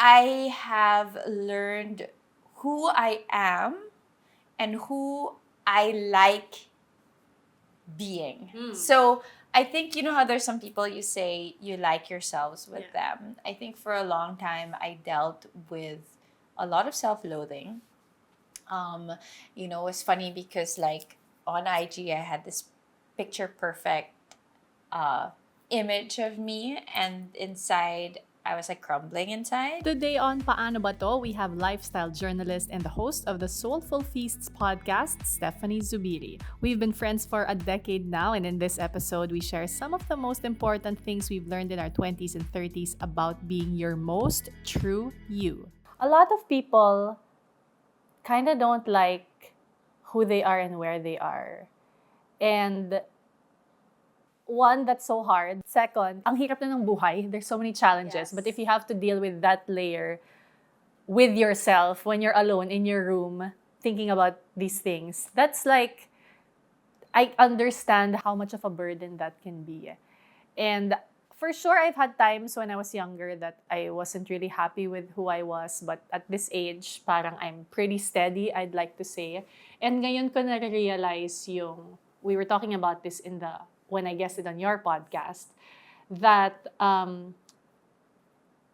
I have learned who I am and who I like being. So I think, you know how there's some people you say you like yourselves with them. I think for a long time I dealt with a lot of self-loathing. It's funny because like on IG I had this picture perfect uh, image of me, and inside I was like crumbling inside. Today on Paano Ba To, we have lifestyle journalist and the host of the Soulful Feasts podcast, Stephanie Zubiri. We've been friends for a decade now, and in this episode, we share some of the most important things we've learned in our 20s and 30s about being your most true you. A lot of people kind of don't like who they are and where they are. And one, that's so hard. Second, ang hirap na ng buhay. There's so many challenges. Yes. But if you have to deal with that layer with yourself when you're alone in your room thinking about these things, that's like, I understand how much of a burden that can be. And for sure, I've had times when I was younger that I wasn't really happy with who I was. But at this age, parang I'm pretty steady, I'd like to say. And ngayon ko na-realize yung, we were talking about this when I guested on your podcast, that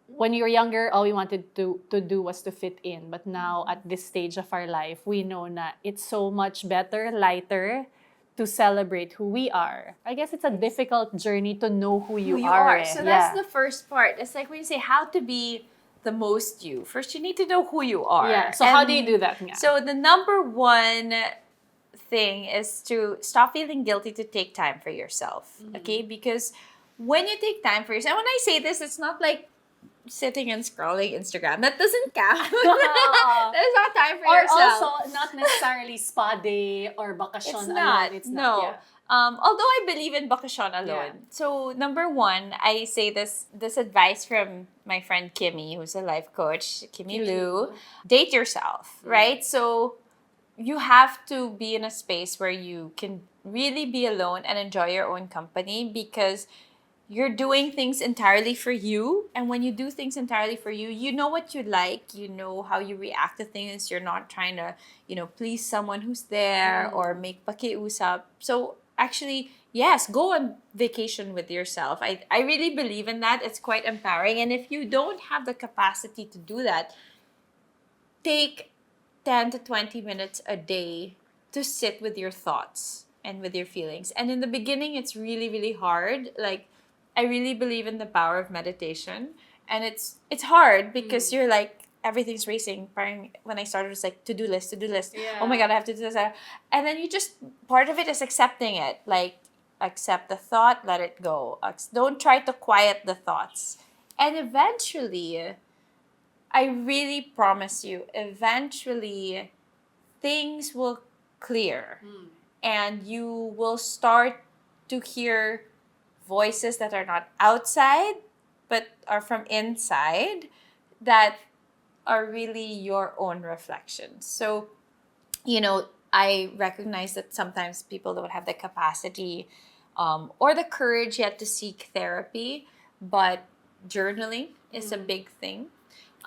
when you were younger, all we wanted to do was to fit in. But now, at this stage of our life, we know na it's so much better, lighter, to celebrate who we are. I guess it's a difficult journey to know who you are. So that's the first part. It's like when you say how to be the most you. First, you need to know who you are. Yeah. So how do you do that? Nga? So the number one thing is to stop feeling guilty to take time for yourself. Okay? Because when you take time for yourself, and when I say this, it's not like sitting and scrolling Instagram. That doesn't count. That's not time for or yourself. also, not necessarily spa day or bakasyon It's alone. not. It's no. not. Yeah. Although I believe in bakasyon alone. Yeah. So number one, I say this advice from my friend Kimmy, who's a life coach, Kimmy Lou. Date yourself, right? So you have to be in a space where you can really be alone and enjoy your own company, because you're doing things entirely for you. And when you do things entirely for you, you know what you like, you know how you react to things. You're not trying to, please someone who's there or make pakiusap. So actually, yes, go on vacation with yourself. I really believe in that. It's quite empowering. And if you don't have the capacity to do that, take 10 to 20 minutes a day to sit with your thoughts and with your feelings. And in the beginning, it's really, really hard. Like, I really believe in the power of meditation. And it's hard because you're like, everything's racing. Parang when I started, it was like, to-do list. Yeah. Oh my God, I have to do this. And then part of it is accepting it. Like, accept the thought, let it go. Don't try to quiet the thoughts. And eventually, I really promise you, eventually, things will clear. And you will start to hear voices that are not outside, but are from inside, that are really your own reflections. So, I recognize that sometimes people don't have the capacity or the courage yet to seek therapy, but journaling is a big thing.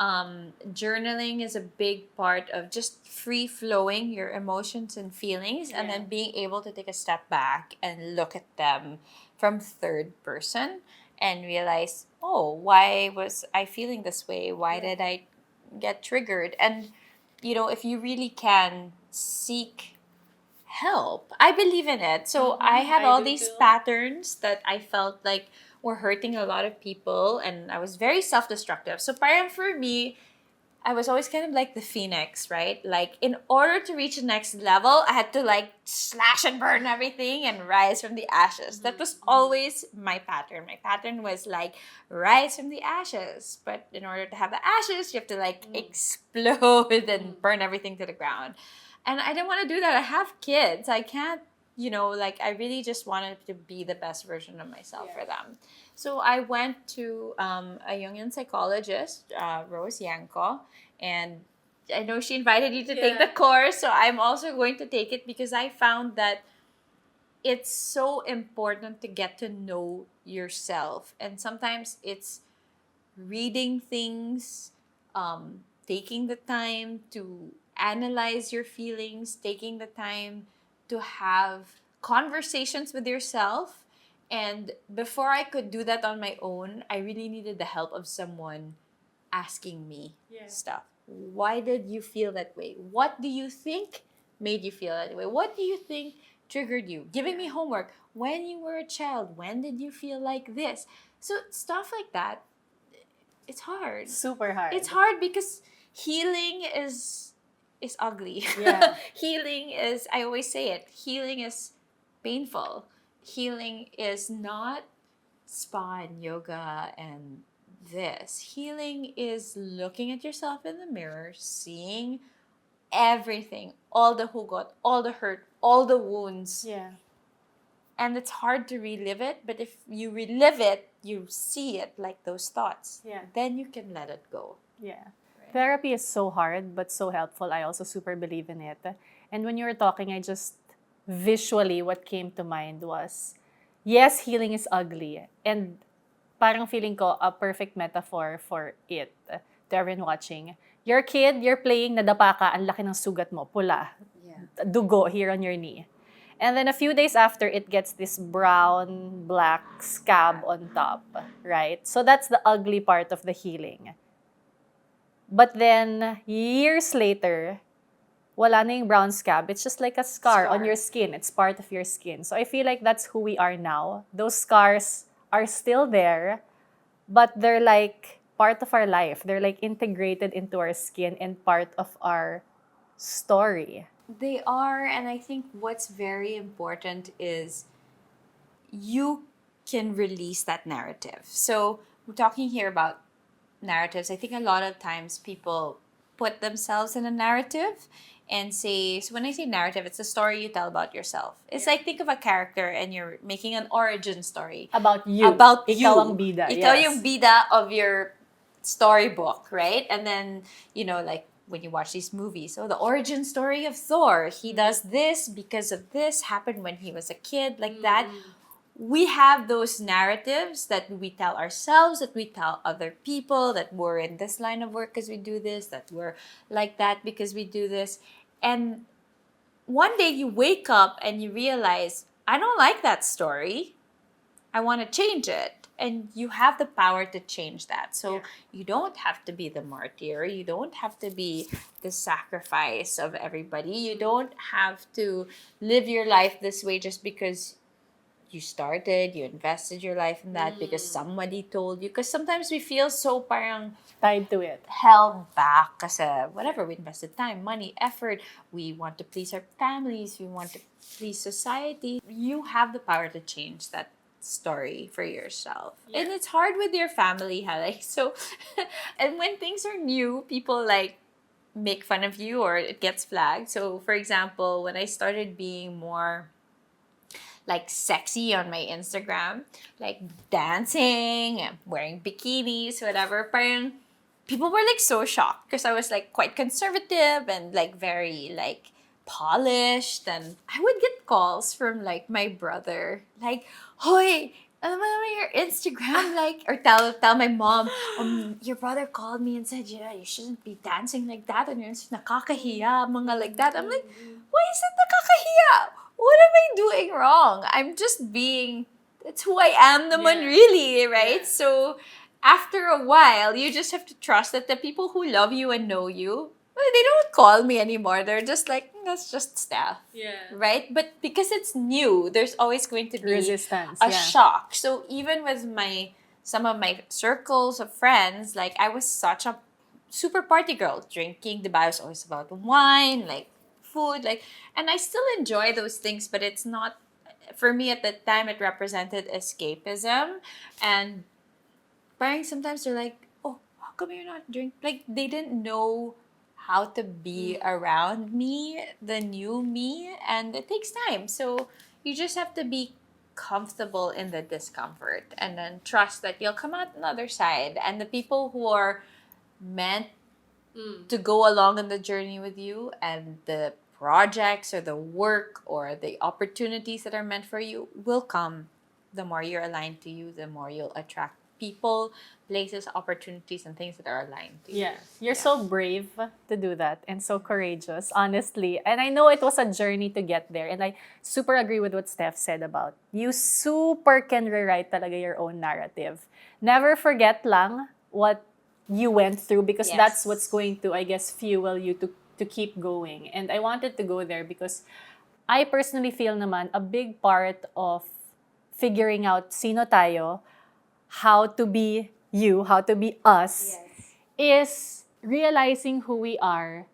Journaling is a big part of just free flowing your emotions and feelings, and then being able to take a step back and look at them from third person and realize, oh, why was I feeling this way? Why did I get triggered? And if you really can seek help, I believe in it. So I had all these patterns that I felt like were hurting a lot of people, and I was very self-destructive. So parang for me, I was always kind of like the phoenix, right? Like, in order to reach the next level, I had to like slash and burn everything and rise from the ashes. That was always my pattern. My pattern was like, rise from the ashes. But in order to have the ashes, you have to like explode and burn everything to the ground. And I didn't want to do that. I have kids. I can't, I really just wanted to be the best version of myself for them. So I went to a Jungian psychologist, Rose Yanko, and I know she invited you to take the course, so I'm also going to take it because I found that it's so important to get to know yourself. And sometimes it's reading things taking the time to analyze your feelings, taking the time to have conversations with yourself. And before I could do that on my own, I really needed the help of someone asking me stuff. Why did you feel that way? What do you think made you feel that way? What do you think triggered you? Giving me homework. When you were a child, when did you feel like this? So stuff like that, it's hard. Super hard. It's hard because healing is ugly. Yeah. Healing is, I always say it, healing is painful. Healing is not spa and yoga and this. Healing is looking at yourself in the mirror, seeing everything, all the hugot, all the hurt, all the wounds. Yeah. And it's hard to relive it, but if you relive it, you see it like those thoughts. Yeah. Then you can let it go. Yeah. Therapy is so hard but so helpful. I also super believe in it. And when you were talking, I just visually what came to mind was, yes, healing is ugly. And parang feeling ko a perfect metaphor for it to everyone watching. Your kid, you're playing, nadapa ka, ang laki ng sugat mo, pula, Yeah. dugo here on your knee. And then a few days after, it gets this brown, black scab on top, right? So that's the ugly part of the healing. But then, years later, wala na yung brown scab. It's just like a scar on your skin. It's part of your skin. So I feel like that's who we are now. Those scars are still there, but they're like part of our life. They're like integrated into our skin and part of our story. They are, and I think what's very important is you can release that narrative. So we're talking here about narratives. I think a lot of times people put themselves in a narrative and say, so when I say narrative, it's a story you tell about yourself. It's like, think of a character and you're making an origin story. About you. About Ikaw you. ang bida. Ikaw yes. yung bida of your storybook, right? And then, like when you watch these movies, the origin story of Thor, he does this because of this happened when he was a kid, like that. We have those narratives that we tell ourselves, that we tell other people, that we're in this line of work because we do this, that we're like that because we do this. And one day you wake up and you realize, I don't like that story. I want to change it. And you have the power to change that. So you don't have to be the martyr. You don't have to be the sacrifice of everybody. You don't have to live your life this way just because you started, you invested your life in that because somebody told you. Because sometimes we feel so parang Tied to it. held back kasi whatever, we invested time, money, effort. We want to please our families. We want to please society. You have the power to change that story for yourself. And it's hard with your family, like so. And when things are new, people like make fun of you or it gets flagged. So for example, when I started being more like sexy on my Instagram, like dancing, wearing bikinis, whatever, parang people were like so shocked because I was like quite conservative and like very like polished. And I would get calls from like my brother, like, "Hoy, alam mo naman your Instagram," like, or tell my mom, "Your brother called me and said, yeah, you shouldn't be dancing like that on your Instagram. Nakakahiya," mga like that. I'm like, why is it nakakahiya? What am I doing wrong? I'm just being, that's who I am naman really, right? So after a while, you just have to trust that the people who love you and know you, well, they don't call me anymore. They're just like, that's just Steph. Right? But because it's new, there's always going to be Resistance. a shock. So even with some of my circles of friends, like I was such a super party girl, drinking. The bio was always about wine, like food, like, and I still enjoy those things, but it's not, for me at the time, it represented escapism. And parang sometimes they're like, oh, how come you're not drink? Like they didn't know how to be around me, the new me, and it takes time. So you just have to be comfortable in the discomfort and then trust that you'll come out on the other side. And the people who are meant to go along on the journey with you, and the projects or the work or the opportunities that are meant for you will come. The more you're aligned to you, the more you'll attract people, places, opportunities, and things that are aligned to you. Yeah, you're so brave to do that and so courageous, honestly. And I know it was a journey to get there. And I super agree with what Steph said about you super can rewrite talaga your own narrative. Never forget lang what you went through because that's Yes. what's going to, I guess, fuel you to keep going. And I wanted to go there because I personally feel naman a big part of figuring out sino tayo, how to be you, how to be us, is realizing who we are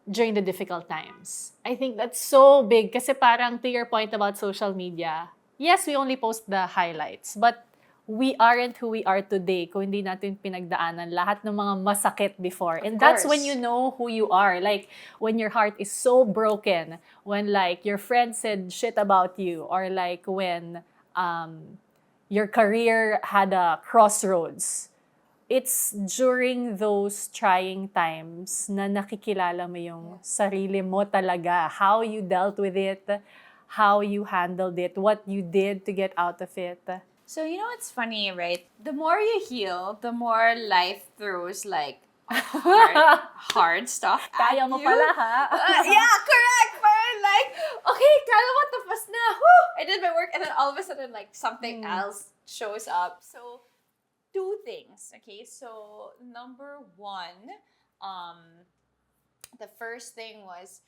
during the difficult times. I think that's so big kasi parang to your point about social media, yes, we only post the highlights, but we aren't who we are today kung hindi natin pinagdaanan lahat ng mga masakit before. And that's when course. you know who you are. Like, when your heart is so broken, when like your friend said shit about you, or like when your career had a crossroads. It's during those trying times na nakikilala mo yung sarili mo talaga, how you dealt with it, how you handled it, what you did to get out of it. So, it's funny, right? The more you heal, the more life throws like hard stuff at Kaya mo you. pala, ha? Yeah, correct. Parang like, okay, kala mo tapos na. Whew! I did my work, and then all of a sudden, like, something else shows up. So, two things, okay? So, number one, the first thing was